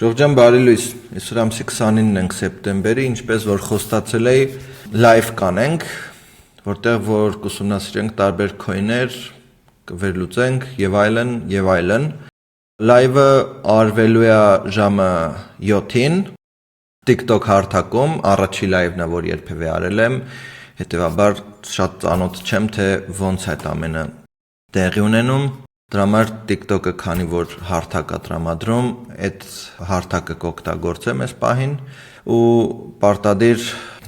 Ժողովրդյան բարի լույս, այսօր ամսի 29-ն ենք սեպտեմբերի, ինչպես որ խոստացել էի, լայվ կանենք, որտեղ որ կուսումնասիրենք տարբեր քոյներ, կվերլուծենք եւ այլն եւ այլն։ Լայվը արվելու է ժամը 7-ին TikTok հարթակում, առաջի լայվն է, որ երբևէ արել եմ, հետեւաբար շատ ծանոթ չեմ, թե ոնց է այդ ամենը տեղի ունենում։ Դրա համար TikTok-ը քանի որ հարթակ է տրամադրում, այդ հարթակը կօգտագործեմ այս պահին ու պարտադիր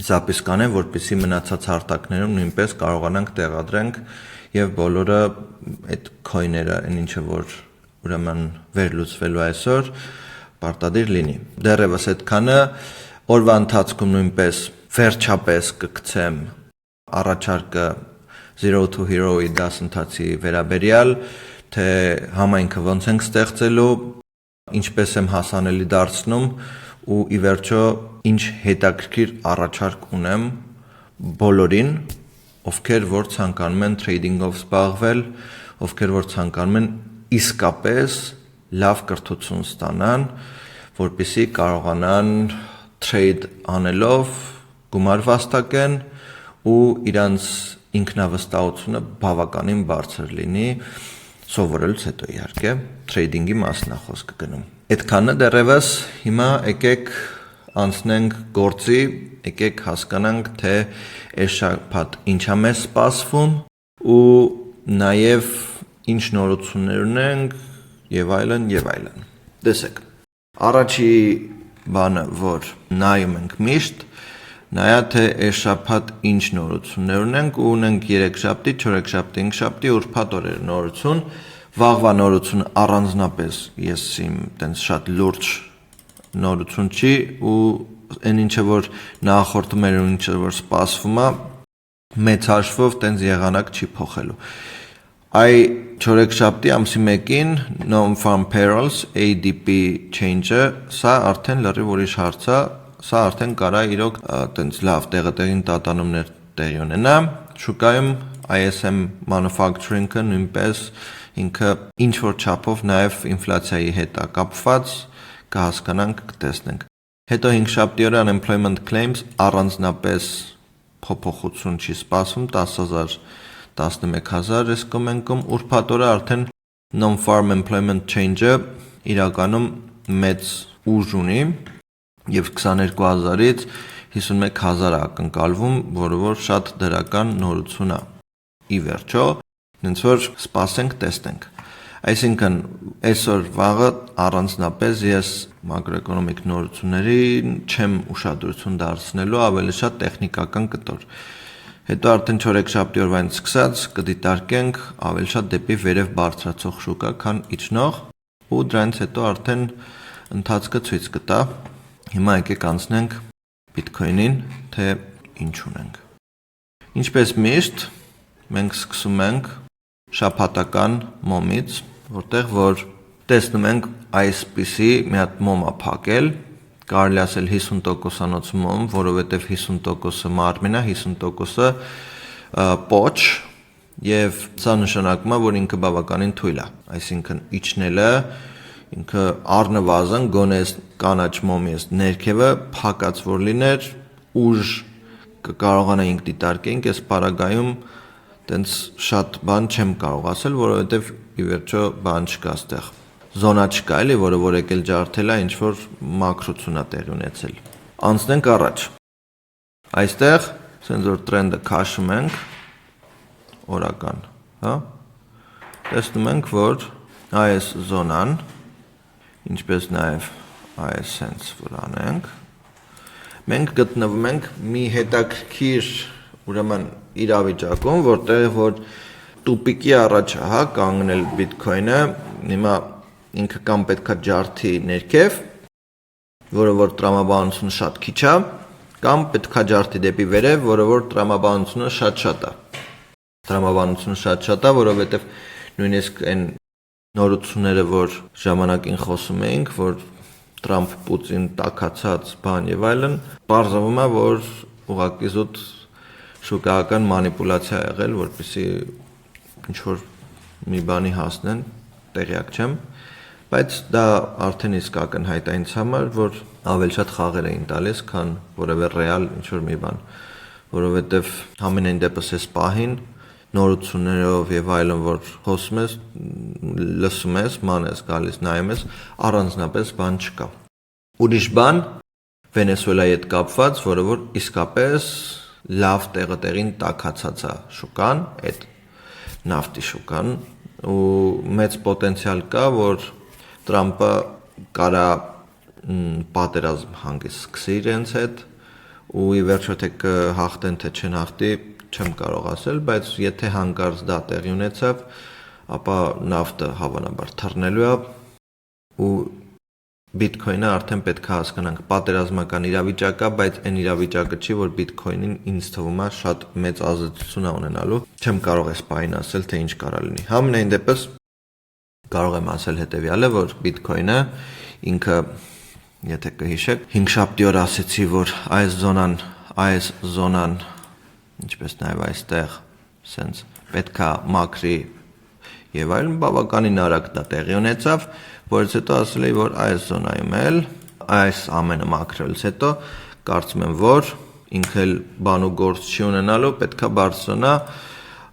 զապիս կանեմ, որպեսզի մնացած հարթակներում նույնպես կարողանանք տեղադրենք եւ բոլորը այդ քոյները, ինչը որ ուրեմն վերլուծվելու այսօր, պարտադիր լինի։ Դեռևս այդքանը օրվա ընթացքում նույնպես վերջապես կգցեմ առաջարկը Zero to Hero-ի դասընթացի վերաբերյալ, թե համայնքը ոնց ենք ստեղծելու, ինչպես եմ հասանելի դարձնում ու ի վերջո ինչ հետաքրքիր առաջարկ ունեմ բոլորին, ովքեր որ ցանկանում են թրեյդինգով զբաղվել, ովքեր որ ցանկանում են իսկապես լավ կրթություն ստանան, որպեսզի կարողանան թրեյդ անելով գումար վաստակեն ու իրանց ինքնավստահությունը բավականին բարձր լինի, սովորելուց հետո իհարկե թրեյդինգի մասն է խոսքը գնում։ Այդքանը դեռևս հիմա եկեք անցնենք գործի, եկեք հասկանանք, թե այս շաբաթ ինչա մեզ սպասվում ու նաև ինչ նորություններ ունենք եւ այլն եւ այլն։ Տեսեք, առաջի բանը, որ նայում ենք միշտ, նայա թե այս շաբաթ ինչ նորություններ ունենք ու ունենք 3-շաբթի, 4-շաբթի, 5-շաբթի, ուրբաթ օրեր նորություն, վաղվա նորություն առանձնապես ես իմ տենց շատ լուրջ նորություն չի ու այն ինչը որ նախորդում էր ու ինչը որ սպասվում է մեծ հաշվով տենց եղանակ չի փոխելու։ Այ 4-շաբթի ամսի 1-ին Non-Farm Payrolls ADP change-ը, սա արդեն լրիվ ուրիշ հարց է, սա արդեն կարա իրոք տենց լավ տեղին տատանումներ տեղի ունենա։ Շուկայում ISM Manufacturing-ը նույնպես ինքը ինչ որ չափով նաև ինֆլյացիայի հետ է կապված, կհասկանանք, կտեսնենք։ Հետո 5-շաբթի օրը Unemployment Claims առանձնապես փոփոխություն չի սպասվում, 10,000 11,000 այս կոմենքում, ուրբաթ օրը արդեն Non-Farm Employment Change-ը իրականում մեծ ուժ ունի եւ 22,000-ից 51,000 ակնկալվում, որը որ շատ դրական նորություն է։ Ի վերջո, հենց որ սպասենք, տեսնենք։ Այսինքն, այսօր վաղը առանձնապես ես մակրոէկոնոմիկ նորություններին չեմ ուշադրություն դարձնելու, ավելի շատ տեխնիկական կտոր։ Հետո արդեն 4-շաբթի օրվանից սկսած կդիտարկենք ավելի շատ դեպի վերև բարձրացող շուկա, քան իջնող, ու դրանից հետո արդեն ընթացքը ցույց կտա։ Հիմա եկեք անցնենք Bitcoin-ին, թե ինչ ունենք։ Ինչպես միշտ, մենք սկսում ենք շաբաթական մոմից, որտեղ որ տեսնում ենք այսպիսի մի հատ մոմ է փակել, կարելի ասել 50%-անոց մոմ, որովհետև 50%-ը մարմին է, 50%-ը պոչ, եւ սա նշանակում է, որ ինքը բավականին թույլ է, այսինքն իջնելը ինքը առնվազն գոնե կանաչ մոմի ներքևը փակած որ լիներ, ուժ կկարողանայինք դիտարկենք, այս պարագայում տենց շատ բան չեմ կարող ասել, որովհետև ի վերջո բան չկա այստեղ։ Զոնա չկա էլի, որը որ եկել ջարդել է, ինչ որ մակրություն է տեղ ունեցել։ Անցնենք առաջ։ Այստեղ սենց որ տրենդը քաշում ենք օրական, հա։ Տեսնում ենք, որ այս զոնան, ինչպես նաև այս սենց որ անենք, մենք գտնվում ենք մի հետաքրքիր ուրեմն իրավիճակում, որտեղ որ տուպիկի առաջ է, հա, կանգնել Bitcoin-ը, հիմա ինքը կամ պետքա ջարդի ներքև, որը որ տրամաբանությունը շատ քիչ է, կամ պետքա ջարդի դեպի վերև, որը որ տրամաբանությունը շատ է։ Տրամաբանությունը շատ է, որովհետև նույնիսկ այն նորությունները, որ ժամանակին խոսում էինք, որ Տրամփ-Պուտին տաքացած բան եւ այլն, բարձրանում է, որ ուղղակի զուտ շուկայական մանիպուլյացիա ա եղել, որպեսզի ինչ որ մի բանի հասնեն, տեղյակ չեմ, Բայց դա արդեն իսկ ակնհայտ է ինձ համար, որ ավելի շատ խաղեր էին տալիս, քան որևէ ռեալ ինչ-որ մի բան, որովհետև ամենայն դեպս այս պահին նորություններով եւ այլն, որ խոսում ես, լսում ես, ման ես գալիս, նայում ես, առանձնապես բան չկա։ Ուրիշ բան Վենեսուելայի հետ կապված, որը որ իսկապես լավ տեղին տաքացած է շուկան, այդ նավթի շուկան, ու մեծ պոտենցիալ կա, որ Տրամպը կարա պատերազմ հանգիստ սկսի իրենց հետ, ու ի վերջո թե կհաղթեն, թե չեն հաղթի, չեմ կարող ասել, բայց եթե հանկարծ դա տեղի ունեցավ, ապա նավթը հավանաբար թռնելու է, ու Bitcoin-ը արդեն պետք է հասկանանք պատերազմական իրավիճակ է, բայց այն իրավիճակը չի, որ Bitcoin-ին ինձ թվում է շատ մեծ ազդեցություն է ունենալու։ Չեմ կարող այս բանը ասել, թե ինչ կարա լինի։ Համենայն դեպս կարող եմ ասել հետևյալը, որ Bitcoin-ը ինքը, եթե կհիշեք, 5-7 օր ասեցի, որ այս զոնան, ինչպես նաև այստեղ, սենց պետք է մաքրի եւ այլն, բավականին արագ դա տեղի ունեցավ, որից հետո ասել էի, որ այս զոնայում էլ այս ամենը մաքրելուց հետո կարծում եմ, որ ինքը էլ բան ու գործ չի ունենալու, պետք է բարձրանա,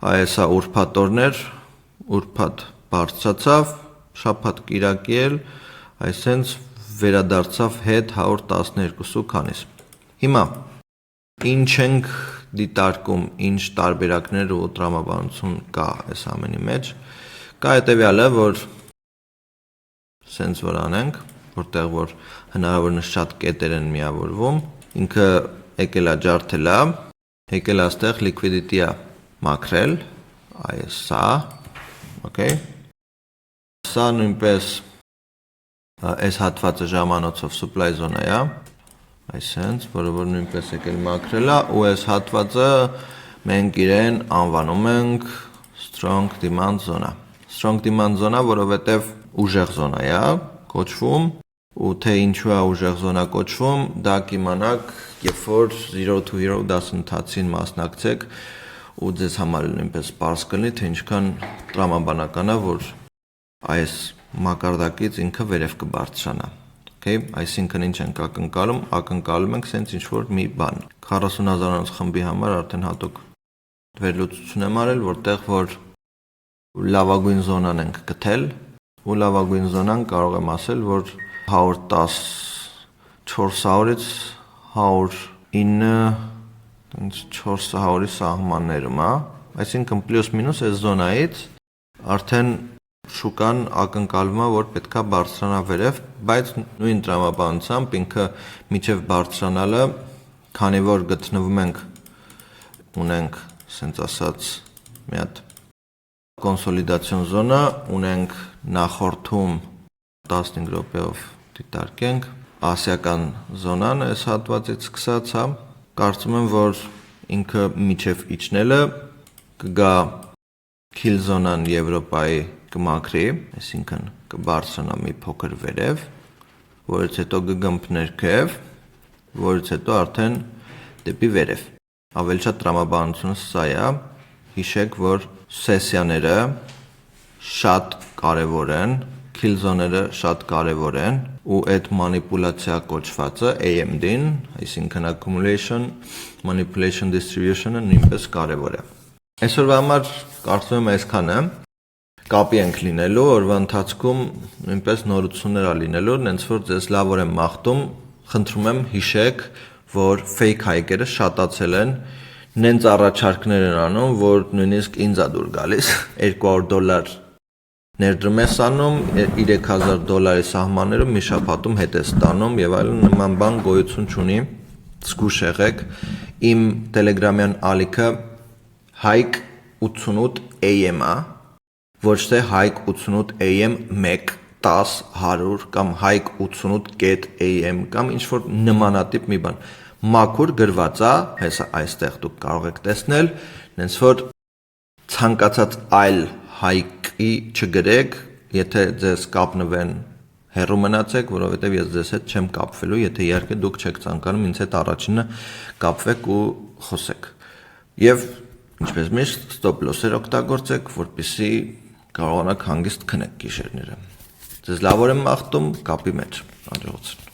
այսա ուրբաթ օրներ, ուրբաթ բարձրացավ, շաբաթ կիրակի էլ, այսենց վերադարձավ հետ 112 քանիս։ Հիմա ինչ ենք դիտարկում, ինչ տարբերակներ ու տրամաբանություն կա այս ամենի մեջ, կա հետևյալը, որ սենց որ անենք, որտեղ որ հնարավորինս շատ կետեր են միավորվում, ինքը եկել է ջարդել է, եկել է այստեղ liquidity-ը մաքրել, այս սա, okay։ Սա նույնպես այս հատվածը ժամանոցով supply zone է, այսենց, որը որ նույնպես եկել մաքրել է, ու այս հատվածը մենք իրեն անվանում ենք strong demand zone։ Strong demand zone, որովհետև ուժեղ զոնա է կոչվում, ու թե ինչու է ուժեղ զոնա կոչվում, դա կիմանաք, երբ որ 0 to hero դասընթացին մասնակցեք, ու ձեզ համար նույնպես պարզ կլինի, թե ինչքան տրամաբանական է, որ այս մակարդակից ինքը վերև կբարձրանա։ Okay, այսինքն ինչ ենք ակնկալում ենք սենց ինչ-որ մի բան։ 40,000 խմբի համար արդեն հատուկ վերլուծություն եմ արել, որտեղ որ լավագույն զոնան ենք գտել, ու լավագույն զոնան կարող եմ ասել, որ 400-ից 109-400-ի սահմաններում է, այսինքն պլյուս մինուս այս զոնայից արդեն շուկան ակնկալվում է, որ պետքա բարձրանա վերև, բայց նույն տրամաբանությամբ ինքը միջև բարձրանալը, քանի որ գտնվում ունենք, սենց ասած, մի հատ կոնսոլիդացիոն զոնա, ունենք նախորդում 15 րոպեով դիտարկենք, ասիական զոնան այս հատվածից սկսած, կարծում եմ, որ ինքը միջև իջնելը կգա քիլ զոնան Եվրոպայի կմաքրի, այսինքն կբարձրանա մի փոքր վերև, որից հետո կգմփ ներքև, որից հետո արդեն դեպի վերև։ Ավելի շատ տրամաբանությունը սա է, հիշեք, որ սեսիաները շատ կարևոր են, քիլ զոները շատ կարևոր են, ու այդ մանիպուլացիա կոչվածը AMD-ն, այսինքն accumulation, manipulation distribution-ը նույնպես կարևոր է։ Այսօրվա համար կարծում եմ այսքանը, կապի ենք լինելու, օրվա ընթացքում նույնպես նորություններ ա լինելու, նենց որ ձեզ լավ եմ մաղթում, խնդրում եմ հիշեք, որ fake hike-երը շատացել են, նենց առաջարկներ են անում, որ նույնիսկ ինձ ա դուր գալիս, $200 ներդրում ես անում, $3000 սահմաններում մի շաբաթում հետ ես ստանում եւ այլն, նման բան գոյություն չունի, զգուշ եղեք, իմ տելեգրամյան ալիքը hike 88 AM-ա, ոչ թե hike 88 AM 1 10 100 կամ hike 88.am կամ ինչ որ նմանատիպ մի բան, մաքուր գրված է, հեսա այստեղ դուք կարող եք տեսնել, նենց որ ցանկացած այլ hike-ի չգրեք, եթե ձեզ կապնվեն հեռու մնացեք, որովհետև ես ձեզ հետ չեմ կապվելու, եթե իհարկե դուք չեք ցանկանում ինձ հետ առաջինը կապվեք ու խոսեք։ Եվ ինչպես միշտ stop loss-եր օգտագործեք, որպեսզի կարողանաք հանգիստ քնեք գիշերները։ Ձեզ լավ օր եմ մաղթում, կապի մեջ։ Հաջողություն։